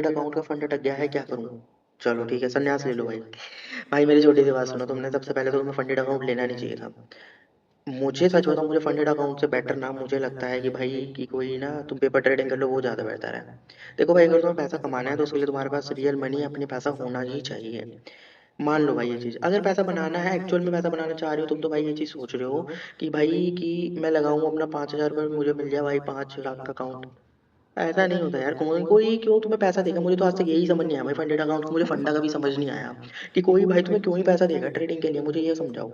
Account का fund अटक गया है, क्या करूँ? चलो ठीक है, संन्यास ले लो भाई। भाई मेरी छोटी सी बात सुनो, तुमने सबसे पहले तो तुम्हें फंडेड अकाउंट लेना नहीं चाहिए था। मुझे सच बताऊं, मुझे फंडेड अकाउंट से बेटर ना मुझे लगता है कि भाई कि कोई ना तुम पेपर ट्रेडिंग कर लो, वो ज़्यादा बेहतर है। देखो भाई, अगर तुम्हें पैसा कमाना है तो उसके लिए तुम्हारे पास रियल मनी, अपने पैसा होना ही चाहिए। मान लो भाई ये चीज़, अगर पैसा बनाना है, एक्चुअल में पैसा बनाना चाह रहे हो तुम, तो भाई ये चीज़ सोच रहे हो कि भाई कि मैं लगाऊं अपना 5,000 रुपये, मुझे मिल जाए भाई 5 लाख का अकाउंट। ऐसा नहीं होता यार, कौन कोई क्यों तुम्हें पैसा देगा? मुझे तो आज तक यही समझ नहीं आया भाई, फंडेड अकाउंट को मुझे फंडा का भी समझ नहीं आया कि कोई भाई तुम्हें क्यों ही पैसा देगा ट्रेडिंग के लिए, मुझे ये समझाओ।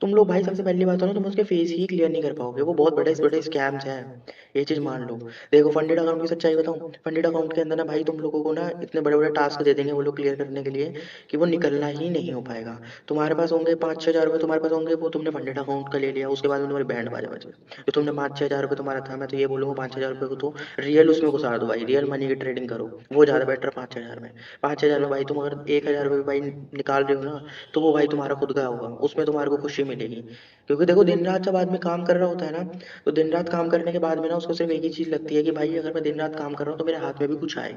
तुम लोग भाई, सबसे पहली बात हो ना, तुम उसके फेस ही क्लियर नहीं कर पाओगे, वो बहुत बड़े बड़े स्कैम्स हैं। ये चीज मान लो। देखो फंडेड अकाउंट की सच्चाई बताऊं, फंडेड अकाउंट के अंदर ना भाई तुम लोगों को ना इतने बड़े बड़े टास्क दे देंगे वो लोग क्लियर करने के लिए कि वो निकलना ही नहीं हो पाएगा। तुम्हारे पास होंगे 5-6 हज़ार रुपये, तुम्हारे पास होंगे, वो तुमने फंडेड अकाउंट का ले लिया, उसके बाद में तुम्हारी बैंड बाजे बचे। जो तुमने 5-6 हज़ार रुपये तुम्हारा था, मैं तो ये बोलूंगा 5-6 हज़ार रुपये को तो रियल उसमें घुसा दो भाई, रियल मनी की ट्रेडिंग करो, वो ज्यादा बेटर। 5-6 हज़ार में, 5-6 हज़ार में भाई तुम अगर 1,000 रुपये भाई निकाल रहे हो ना, तो वो भाई तुम्हारा खुद का होगा, उसमें तुम्हारे को खुशी मिलेगी। क्योंकि देखो, दिन रात जब आदमी काम कर रहा होता है ना, तो दिन रात काम करने के बाद में ना उसको सिर्फ एक ही चीज लगती है कि भाई अगर मैं दिन रात काम कर रहा हूँ तो मेरे हाथ में भी कुछ आए।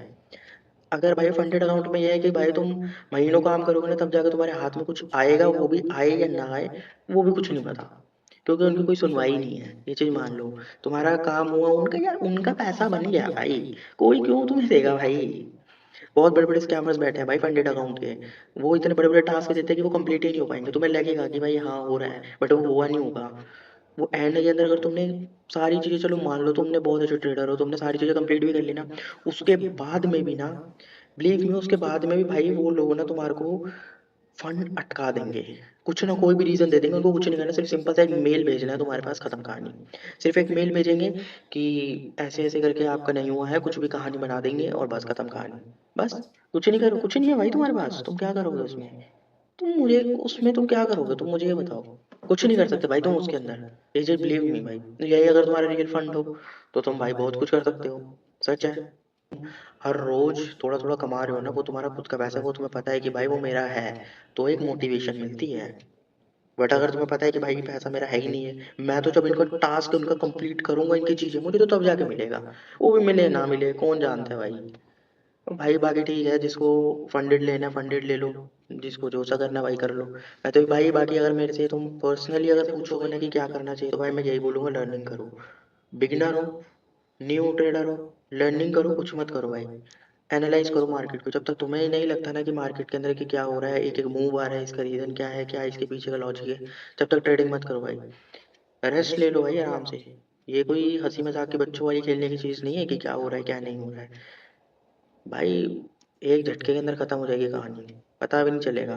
अगर भाई फंडेड अकाउंट में ये है कि भाई तुम महीनों काम करोगे ना, तब जाकर तुम्हारे हाथ में कुछ आएगा, वो भी आए या ना आए वो भी कुछ नहीं पता। क्योंकि उनकी कोई सुनवाई नहीं है, ये चीज मान लो। तुम्हारा काम हुआ, उनका यार उनका पैसा बन गया भाई, कोई क्यों तुम्हें देगा भाई? बहुत बड़े बड़े स्कैमर्स बैठे हैं भाई फंडेड अकाउंट के। वो इतने बड़े बड़े टास्क देते हैं कि वो कंप्लीट ही नहीं हो पाएंगे, तुम्हें लगेगा कि भाई हाँ हो रहा है, बट वो हुआ नहीं होगा। वो एंड के अंदर अगर तुमने सारी चीजें, चलो मान लो तुमने बहुत अच्छे ट्रेडर हो, तुमने सारी चीजें कंप्लीट भी कर ली ना, उसके बाद में भी ना, बिलीव में, उसके बाद में भी भाई वो लोग ना तुम्हारे को फंड अटका देंगे। कुछ ना कोई भी रीजन दे देंगे, उनको कुछ नहीं करना, सिर्फ सिंपल सा एक मेल भेजना है तुम्हारे पास, खत्म कहानी। सिर्फ एक मेल भेजेंगे कि ऐसे ऐसे करके आपका नहीं हुआ है, कुछ भी कहानी बना देंगे और बस खत्म कहानी। बस, कुछ नहीं करो, कुछ नहीं है भाई तुम्हारे पास, तुम क्या करोगे उसमें? तुम मुझे उसमें तुम क्या करोगे, तुम मुझे ये बताओ। कुछ नहीं कर सकते भाई तुम उसके अंदर। ये चीज बिलीव मी भाई, यही अगर तुम्हारा रियल फंड हो तो तुम भाई बहुत कुछ कर सकते हो। सच है। हर रोज थोड़ा थोड़ा कमा रहे हो ना, वो तुम्हारा खुद का पैसा है, वो तुम्हें पता है कि भाई वो मेरा है, तो एक मोटिवेशन मिलती है। बट अगर तुम्हें पता है कि भाई पैसा मेरा है ही नहीं है, मैं तो जब इनका टास्क उनका कंप्लीट करूंगा, इनकी चीजें मुझे तो तब जाके मिलेगा, वो भी मिले ना मिले कौन जानता है भाई। भाई बाकी ठीक है, जिसको फंडेड लेना फंडेड ले लो, जिसको जो सा करना भाई कर लो। मैं तो भाई, बाकी अगर मेरे से तुम पर्सनली अगर पूछोगे ना कि क्या करना चाहिए, तो भाई मैं यही बोलूंगा, लर्निंग करो। बिगिनर हो, न्यू ट्रेडर हो, लर्निंग करो, कुछ मत करो भाई। एनालाइज करो मार्केट को, जब तक तुम्हें ही नहीं लगता ना कि मार्केट के अंदर कि क्या हो रहा है, एक एक मूव आ रहा है, इसका रीजन क्या है, क्या है इसके पीछे का लॉजिक है, जब तक ट्रेडिंग मत करो भाई। रेस्ट ले लो भाई आराम से। ये कोई हंसी मजाक के बच्चों वाली खेलने की चीज नहीं है कि क्या हो रहा है क्या नहीं हो रहा है भाई। एक झटके के अंदर खत्म हो जाएगी कहानी, पता भी नहीं चलेगा।